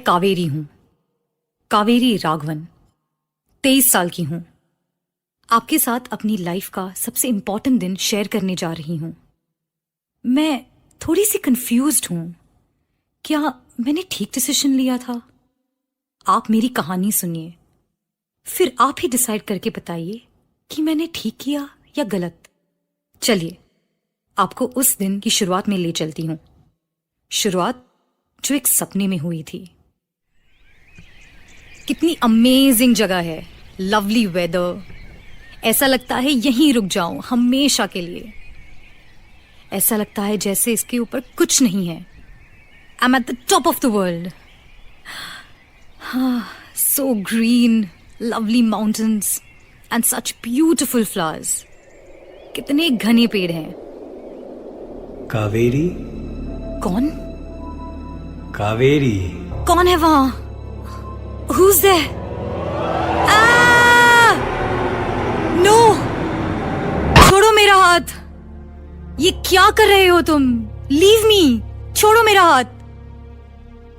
कावेरी हूं, कावेरी राघवन। 23 साल की हूं। आपके साथ अपनी लाइफ का सबसे इंपॉर्टेंट दिन शेयर करने जा रही हूं। मैं थोड़ी सी कंफ्यूज्ड हूं। क्या मैंने ठीक डिसीजन लिया था? आप मेरी कहानी सुनिए, फिर आप ही डिसाइड करके बताइए कि मैंने ठीक किया या गलत। चलिए, आपको उस दिन की शुरुआत में ले चलती हूं। शुरुआत जो एक सपने में हुई थी। कितनी अमेजिंग जगह है, लवली वेदर। ऐसा लगता है यहीं रुक जाऊं हमेशा के लिए। ऐसा लगता है जैसे इसके ऊपर कुछ नहीं है। I am at the top of the world. So green, lovely mountains and such beautiful flowers. कितने घने पेड़ हैं। कावेरी। कौन? कावेरी। कौन है वहां? Who's there? नो! छोड़ो मेरा हाथ। ये क्या कर रहे हो तुम? Leave me! छोड़ो मेरा हाथ।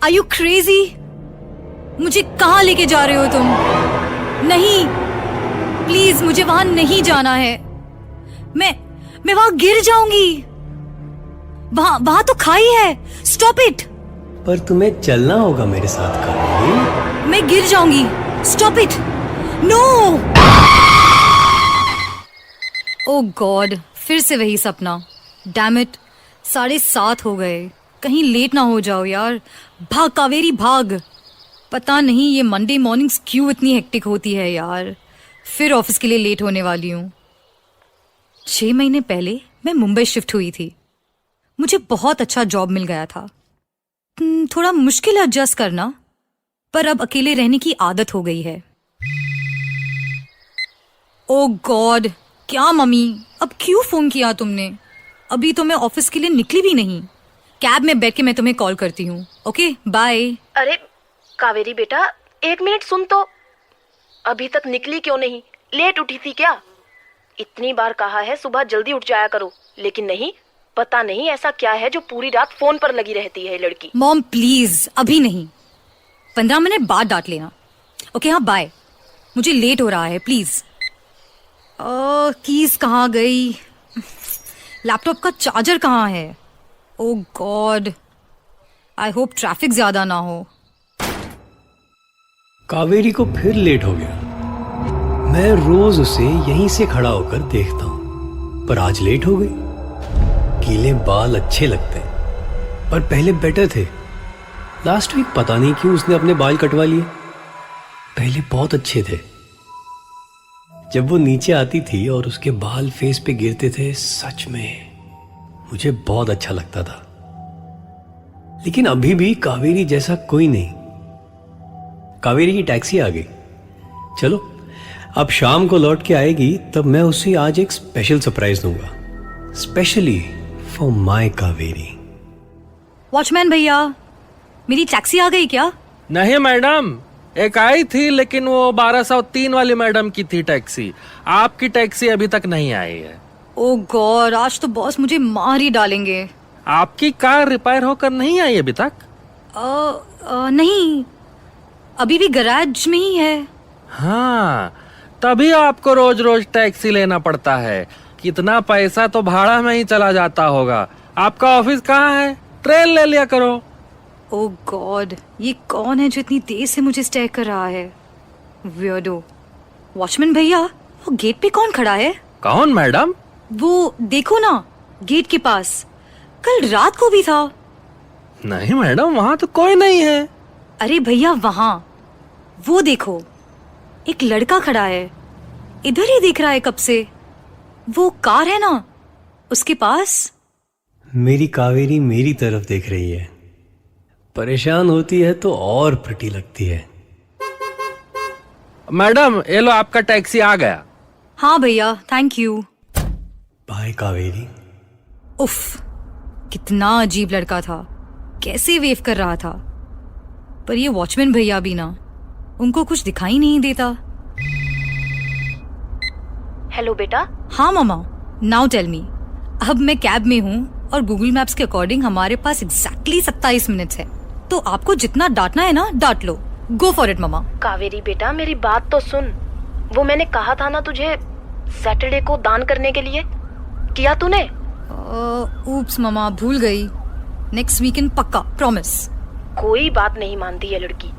Are you crazy? मुझे कहां लेके जा रहे हो तुम? नहीं, प्लीज मुझे वहां नहीं जाना है। मैं वहां गिर जाऊंगी। वहां तो खाई है। Stop it! पर तुम्हें चलना होगा मेरे साथ कावेरी। मैं गिर जाऊंगी। Stop it! No! Oh god, फिर से वही सपना। डैम इट, 7:30 हो गए। कहीं लेट ना हो जाओ यार। भाग कावेरी भाग। पता नहीं ये मंडे मॉर्निंग्स क्यों इतनी हेक्टिक होती है यार। फिर ऑफिस के लिए लेट होने वाली हूँ। 6 महीने पहले मैं मुंबई शिफ्ट हुई थी। मुझे बहुत अच्छा जॉब मिल गया था। थोड़ा मुश्किल है एडजस्ट करना, पर अब अकेले रहने की आदत हो गई है। ओ गॉड, क्या मम्मी? अब क्यों फोन किया तुमने? अभी तो मैं ऑफिस के लिए निकली भी नहीं। कैब में बैठ के मैं तुम्हें कॉल करती हूँ। Okay, bye. अरे कावेरी बेटा, 1 मिनट सुन तो। अभी तक निकली क्यों नहीं? लेट उठी थी क्या? इतनी बार कहा है सुबह जल्दी उठ जाया करो, लेकिन नहीं। पता नहीं ऐसा क्या है जो पूरी रात फोन पर लगी रहती है लड़की। मॉम प्लीज, अभी नहीं। 15 मिनट बाद डांट लेना। ओके, हाँ बाय। मुझे लेट हो रहा है, प्लीज। कीज कहाँ गई? लैपटॉप का चार्जर कहाँ है? ओ गॉड, आई होप ट्रैफिक ज्यादा ना हो। कावेरी को फिर लेट हो गया। मैं रोज उसे यहीं से खड़ा होकर देखता हूं, पर आज लेट हो गई। गीले बाल अच्छे लगते हैं, पर पहले बेटर थे। लास्ट वीक पता नहीं क्यों उसने अपने बाल कटवा लिए। पहले बहुत अच्छे थे। जब वो नीचे आती थी और उसके बाल फेस पे गिरते थे, सच में मुझे बहुत अच्छा लगता था। लेकिन अभी भी कावेरी जैसा कोई नहीं। कावेरी की टैक्सी आ गई। चलो, अब शाम को लौट के आएगी, तब मैं उसे आज एक स्पेशल सरप्राइज दूंगा, specially for my Kaveri. Watchman भैया, मेरी टैक्सी आ गई क्या? नहीं मैडम, एक आई थी, लेकिन वो 1203 वाली मैडम की थी टैक्सी। आपकी टैक्सी अभी तक नहीं आई है। ओ गॉड, आज तो बॉस मुझे मार ही डालेंगे। आपकी कार रिपेयर होकर नहीं आई अभी तक? नहीं, अभी भी गैराज में ही है। हाँ, तभी आपको रोज रोज टैक्सी लेना पड़ता है। कितना पैसा तो भाड़ा में ही चला जाता होगा। आपका ऑफिस कहाँ है? ट्रेन ले लिया करो। ओ गॉड, ये कौन है जो इतनी देर से मुझे स्टेयर कर रहा है? वियर्डो। वॉचमैन भैया, वो गेट पे कौन खड़ा है? कौन मैडम? वो देखो ना, गेट के पास। कल रात को भी था। नहीं मैडम, वहाँ तो कोई नहीं है। अरे भैया, वहां वो देखो, एक लड़का खड़ा है। इधर ही देख रहा है कब से। वो कार है ना, उसके पास। मेरी कावेरी मेरी तरफ देख रही है। परेशान होती है तो और प्रिटी लगती है। मैडम, ये लो आपका टैक्सी आ गया। हाँ भैया, थैंक यू। बाय कावेरी। उफ, कितना अजीब लड़का था। कैसे वेव कर रहा था। पर ये वॉचमैन भैया भी ना, उनको कुछ दिखाई नहीं देता। हेलो बेटा। हाँ मामा, नाउ टेल मी। अब मैं कैब में हूँ और गूगल मैप्स के अकॉर्डिंग हमारे पास एग्जैक्टली 27 मिनट्स है। तो आपको जितना डांटना है ना डांट लो। Go for it mama. Kaveri बेटा मेरी बात तो सुन। वो मैंने कहा था ना तुझे सैटरडे को दान करने के लिए, किया तूने? ऊप्स ममा, भूल गई। नेक्स्ट वीकेंड पक्का, प्रॉमिस। कोई बात नहीं मानती है लड़की,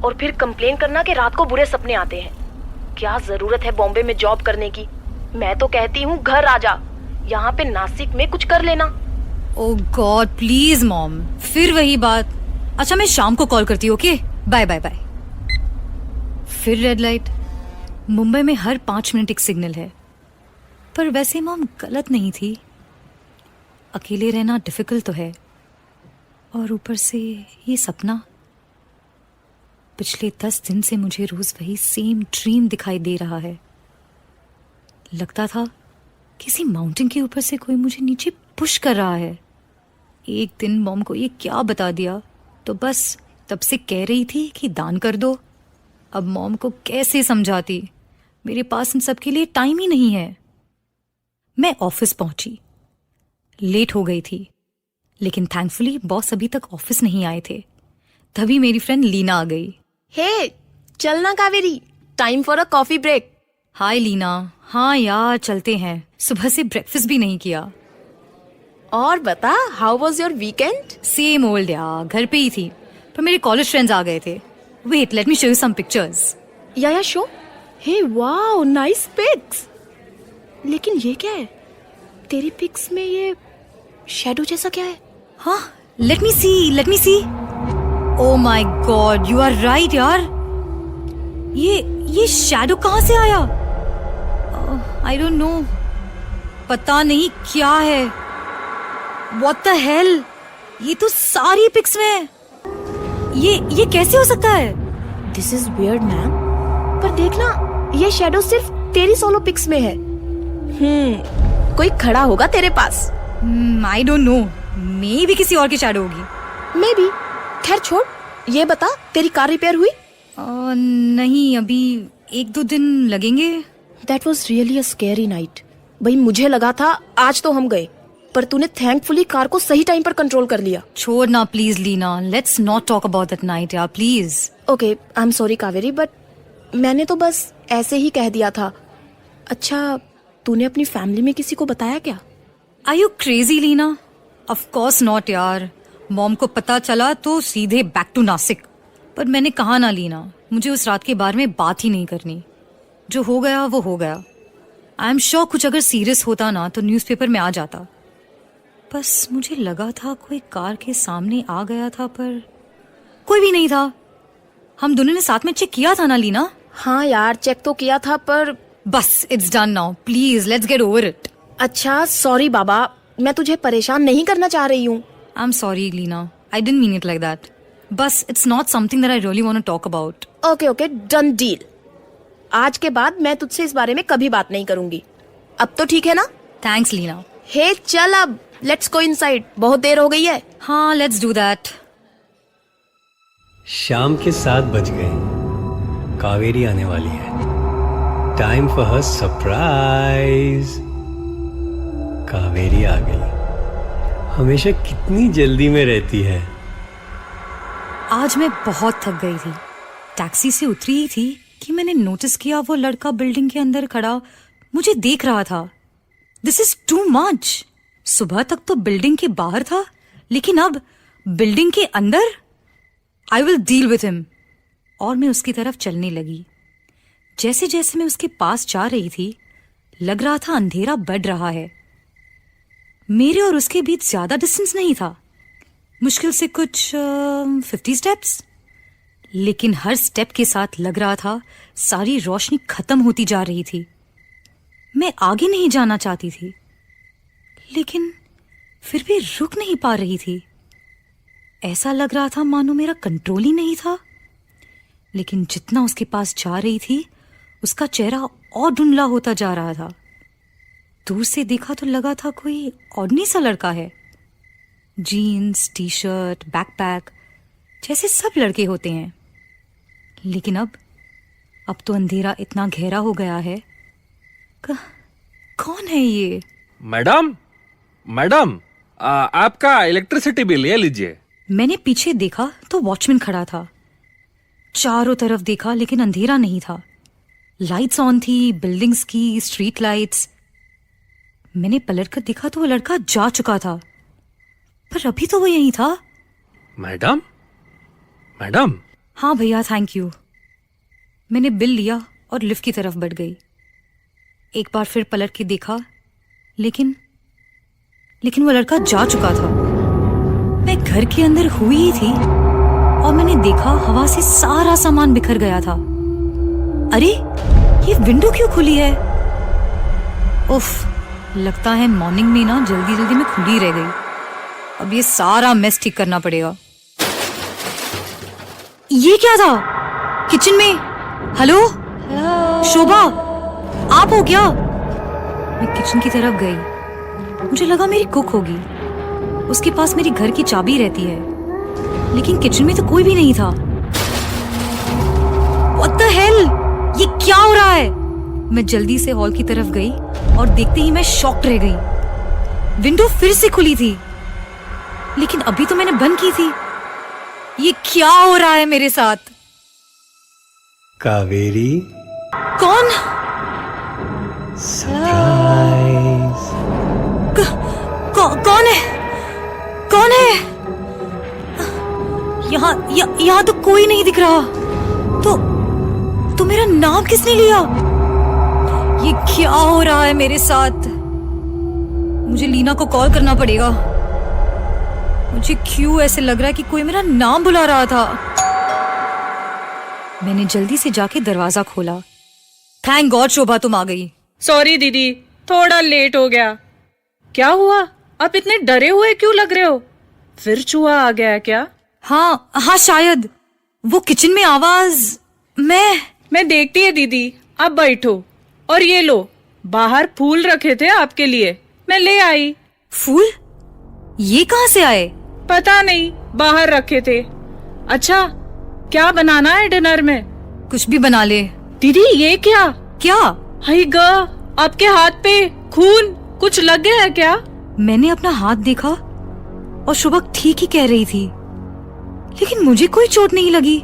और फिर कंप्लेन करना कि रात को बुरे सपने आते हैं। क्या जरूरत है बॉम्बे में जॉब करने की? मैं तो कहती हूँ घर आ जा, यहाँ पे नासिक में कुछ कर लेना। ओह गॉड प्लीज मॉम, फिर वही बात। अच्छा मैं शाम को कॉल करती हूँ, ओके? Bye bye bye. फिर रेड लाइट। मुंबई में हर 5 मिनट एक सिग्नल है। पर वैसे मॉम गलत नहीं थी। अकेले रहना डिफिकल्ट तो है, और ऊपर से ये सपना। पिछले 10 दिन से मुझे रोज वही सेम ड्रीम दिखाई दे रहा है। लगता था किसी माउंटेन के ऊपर से कोई मुझे नीचे पुश कर रहा है। एक दिन मॉम को ये क्या बता दिया तो बस तब से कह रही थी कि दान कर दो। अब मॉम को कैसे समझाती? मेरे पास इन सब के लिए टाइम ही नहीं है। मैं ऑफिस पहुंची, लेट हो गई थी, लेकिन थैंकफुली बॉस अभी तक ऑफिस नहीं आए थे। तभी मेरी फ्रेंड लीना आ गई। हे चलना Kaveri, time for a coffee break. Hi Leena. हाँ यार चलते हैं, सुबह से ब्रेकफास्ट भी नहीं किया। और बता, how was your weekend? Same old यार, घर पे ही थी, पर मेरे कॉलेज फ्रेंड्स आ गए थे। Wait let me show you some pictures. या show. Hey wow, nice pics. लेकिन ये क्या है? तेरी पिक्स में ये शैडो जैसा क्या है? हाँ let me see. Oh my god, you are right यार। ये शैडो कहाँ से आया? आई डोंट नो, पता नहीं क्या है। व्हाट द हेल, ये तो सारी पिक्स में है। ये कैसे हो सकता है? This is weird ma'am. पर देखना, ये शैडो सिर्फ तेरी सोलो पिक्स में है। कोई खड़ा होगा तेरे पास। आई डोंट नो, मे भी किसी और की शैडो होगी। May be. खैर छोड़, ये बता तेरी कार रिपेयर हुई? नहीं, अभी 1-2 दिन लगेंगे। That was really a scary night. भाई मुझे लगा था आज तो हम गए, पर तूने थैंकफुली कार को सही टाइम पर कंट्रोल कर लिया। छोड़ ना please Leena, let's not talk about that night यार please. Okay I am sorry Kaveri, but मैंने तो बस ऐसे ही कह दिया था। अच्छा तूने अपनी फैमिली में किसी को बताया क्या? Are you crazy Leena? Of course not यार। मॉम को पता चला तो सीधे बैक टू नासिक। पर मैंने कहा ना लीना, मुझे उस रात के बारे में बात ही नहीं करनी। जो हो गया वो हो गया। आई एम श्योर कुछ अगर सीरियस होता ना तो न्यूज़पेपर में आ जाता। बस मुझे लगा था कोई कार के सामने आ गया था, पर कोई भी नहीं था। हम दोनों ने साथ में चेक किया था ना लीना? हाँ यार चेक तो किया था, पर बस it's done now, please let's get over it. अच्छा सॉरी बाबा, मैं तुझे परेशान नहीं करना चाह रही हूँ। I am sorry Leena, I didn't mean it like that. बस it's not something that I really want to talk about. Okay done deal. आज के बाद मैं तुझसे इस बारे में कभी बात नहीं करूंगी। अब तो ठीक है ना? थैंक्स लीना। हे चल अब लेट्स गो इनसाइड, बहुत देर हो गई है। हाँ लेट्स डू दैट। शाम के 7 बज गए। कावेरी आने वाली है। Time for her surprise. Kaveri आ गई। हमेशा कितनी जल्दी में रहती है। आज मैं बहुत थक गई थी। टैक्सी से उतरी ही थी कि मैंने नोटिस किया वो लड़का बिल्डिंग के अंदर खड़ा मुझे देख रहा था। This is too much. सुबह तक तो बिल्डिंग के बाहर था, लेकिन अब बिल्डिंग के अंदर। I will deal with him. और मैं उसकी तरफ चलने लगी। जैसे जैसे मैं उसके पास जा रही थी, लग रहा था अंधेरा बढ़ रहा है। मेरे और उसके बीच ज्यादा डिस्टेंस नहीं था, मुश्किल से कुछ 50 स्टेप्स। लेकिन हर स्टेप के साथ लग रहा था सारी रोशनी खत्म होती जा रही थी। मैं आगे नहीं जाना चाहती थी, लेकिन फिर भी रुक नहीं पा रही थी। ऐसा लग रहा था मानो मेरा कंट्रोल ही नहीं था। लेकिन जितना उसके पास जा रही थी, उसका चेहरा और धुंधला होता जा रहा था। दूर से देखा तो लगा था कोई ऑर्डिनरी सा लड़का है। जीन्स, टी शर्ट, बैकपैक, जैसे सब लड़के होते हैं। लेकिन अब तो अंधेरा इतना गहरा हो गया है। कौन है ये? मैडम, आपका इलेक्ट्रिसिटी बिल ये लीजिए। मैंने पीछे देखा तो वॉचमैन खड़ा था। चारों तरफ देखा लेकिन अंधेरा नहीं था। लाइट्स ऑन थी, बिल्डिंग्स की, स्ट्रीट लाइट्स। मैंने पलट कर देखा तो वो लड़का जा चुका था, पर अभी तो वो यहीं था। Madam, madam. हाँ भैया, थैंक यू। मैंने बिल लिया और लिफ्ट की तरफ बढ़ गई। एक बार फिर पलट के देखा, लेकिन वो लड़का जा चुका था। मैं घर के अंदर हुई ही थी और मैंने देखा हवा से सारा सामान बिखर गया था। अरे, ये विंडो क्यों खुली है? उफ, लगता है मॉर्निंग में ना जल्दी जल्दी में खुली रह गई। अब ये सारा मेस ठीक करना पड़ेगा। ये क्या था? किचन में। हेलो शोभा, आप हो क्या? मैं किचन की तरफ गई। मुझे लगा मेरी कुक होगी, उसके पास मेरी घर की चाबी रहती है, लेकिन किचन में तो कोई भी नहीं था। What the hell? ये क्या हो रहा है? मैं जल्दी से हॉल की तरफ गई और देखते ही मैं शॉक्ड रह गई। विंडो फिर से खुली थी, लेकिन अभी तो मैंने बंद की थी। ये क्या हो रहा है मेरे साथ? कावेरी, कौन? सरप्राइज। कौन है? कौन है? यहाँ तो कोई नहीं दिख रहा। तो मेरा नाम किसने लिया? ये क्या हो रहा है मेरे साथ? मुझे लीना को कॉल करना पड़ेगा। मुझे क्यों ऐसे लग रहा है कि कोई मेरा नाम बुला रहा था। मैंने जल्दी से जाके दरवाजा खोला। थैंक गॉड शोभा, तुम आ गई। सॉरी दीदी, थोड़ा लेट हो गया। क्या हुआ? आप इतने डरे हुए क्यों लग रहे हो? फिर चूहा आ गया है क्या? हाँ, शायद। वो किचन में आवाज। मैं देखती है दीदी, आप बैठो। और ये लो, बाहर फूल रखे थे आपके लिए, मैं ले आई। फूल? ये कहाँ से आए? पता नहीं, बाहर रखे थे। अच्छा, क्या बनाना है डिनर में? कुछ भी बना ले। दीदी, ये क्या? क्या? हाय ग, आपके हाथ पे खून, कुछ लग गया है क्या? मैंने अपना हाथ देखा और शुभा ठीक ही कह रही थी, लेकिन मुझे कोई चोट नहीं लगी।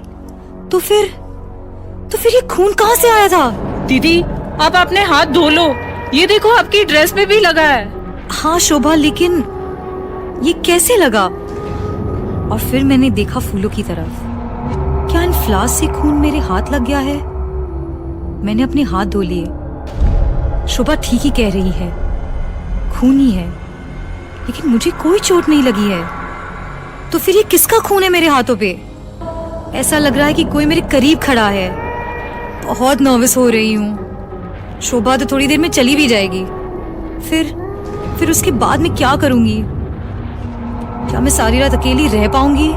तो फिर ये खून कहाँ से आया था? दीदी, आप अपने हाथ धो लो। ये देखो, आपकी ड्रेस पे भी लगा है। हाँ शोभा, लेकिन ये कैसे लगा? और फिर मैंने देखा फूलों की तरफ। क्या इन फ्लावर्स से खून मेरे हाथ लग गया है? मैंने अपने हाथ धो लिए। शोभा ठीक ही कह रही है, खून ही है, लेकिन मुझे कोई चोट नहीं लगी है। तो फिर ये किसका खून है मेरे हाथों पे? ऐसा लग रहा है कि कोई मेरे करीब खड़ा है। बहुत नर्वस हो रही हूँ। शोभा तो थोड़ी देर में चली भी जाएगी। फिर उसके बाद मैं क्या करूंगी? क्या मैं सारी रात अकेली रह पाऊंगी?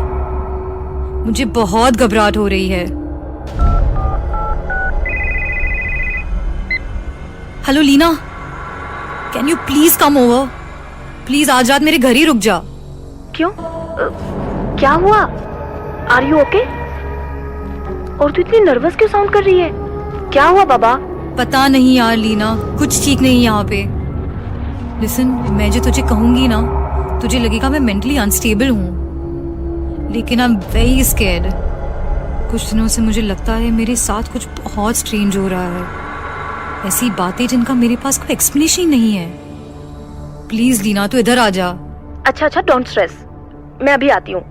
मुझे बहुत घबराहट हो रही है। Hello Leena, can you please come over? Please आज रात मेरे घर ही रुक जा। क्यों? क्या हुआ? Are you okay? और तू इतनी नर्वस क्यों साउंड कर रही है? क्या हुआ बाबा? पता नहीं यार लीना, कुछ ठीक नहीं यहाँ पे। लिसन, मैं जो तुझे कहूंगी ना, तुझे लगेगा मैं मेंटली अनस्टेबल हूँ, लेकिन आई एम वेरी स्कैर्ड। कुछ दिनों से मुझे लगता है मेरे साथ कुछ बहुत स्ट्रेंज हो रहा है। ऐसी बातें जिनका मेरे पास कोई एक्सप्लेनेशन ही नहीं है। प्लीज लीना, तू इधर आ जा। अच्छा, डोंट स्ट्रेस, मैं अभी आती हूँ।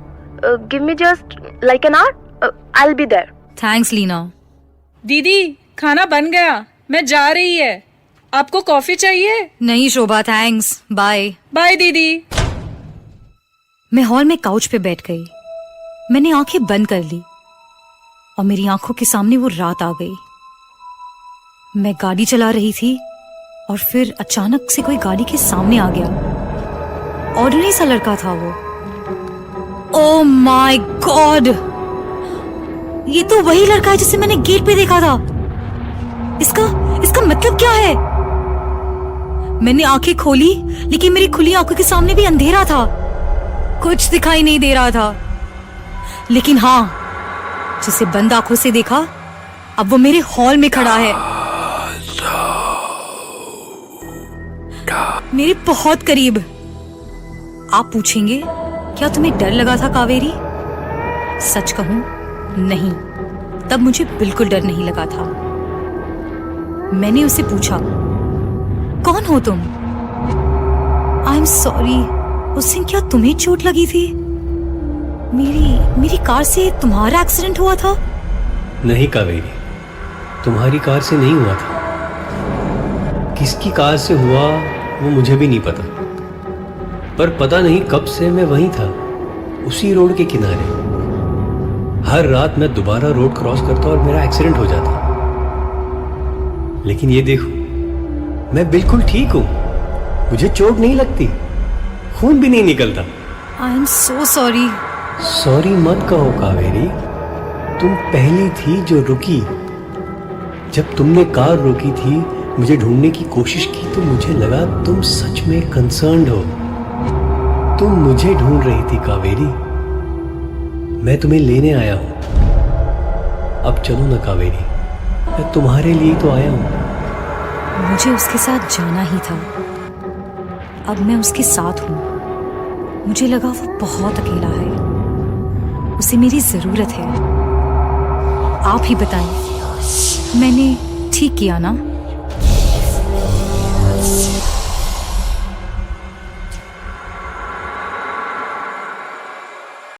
Give me just like an hour, I will be there. Thanks Leena. दीदी, खाना बन गया, मैं जा रही है। आपको कॉफी चाहिए? नहीं शोभा, थैंक्स, बाय। बाय दीदी। मैं हॉल में काउच पे बैठ गई। मैंने आंखें बंद कर ली और मेरी आंखों के सामने वो रात आ गई। मैं गाड़ी चला रही थी और फिर अचानक से कोई गाड़ी के सामने आ गया। ऑर्डिनरी सा लड़का था वो। ओह माय गॉड, ये तो वही लड़का है जिसे मैंने गेट पे देखा था। इसका मतलब क्या है? मैंने आंखें खोली, लेकिन मेरी खुली आंखों के सामने भी अंधेरा था। कुछ दिखाई नहीं दे रहा था। लेकिन हाँ, जिसे बंद आंखों से देखा, अब वो मेरे हॉल में खड़ा है, मेरे बहुत करीब। आप पूछेंगे क्या तुम्हें डर लगा था कावेरी? सच कहूं, नहीं, तब मुझे बिल्कुल डर नहीं लगा था। मैंने उसे पूछा, कौन हो तुम? आई एम सॉरी, उस दिन क्या तुम्हें चोट लगी थी? मेरी कार से तुम्हारा एक्सीडेंट हुआ था? नहीं कावेरी, तुम्हारी कार से नहीं हुआ था। किसकी कार से हुआ वो मुझे भी नहीं पता, पर पता नहीं कब से मैं वहीं था, उसी रोड के किनारे। हर रात मैं दोबारा रोड क्रॉस करता और मेरा एक्सीडेंट हो जाता। लेकिन ये देखो, मैं बिल्कुल ठीक हूं, मुझे चोट नहीं लगती, खून भी नहीं निकलता। I am so sorry. Sorry मत कहो कावेरी, तुम पहली थी जो रुकी। जब तुमने कार रोकी थी, मुझे ढूंढने की कोशिश की, तो मुझे लगा तुम सच में कंसर्न्ड हो। तुम मुझे ढूंढ रही थी कावेरी, मैं तुम्हें लेने आया हूं। अब चलो ना कावेरी, मैं तुम्हारे लिए तो आया हूं। मुझे उसके साथ जाना ही था। अब मैं उसके साथ हूं। मुझे लगा वो बहुत अकेला है, उसे मेरी जरूरत है। आप ही बताएं, मैंने ठीक किया ना?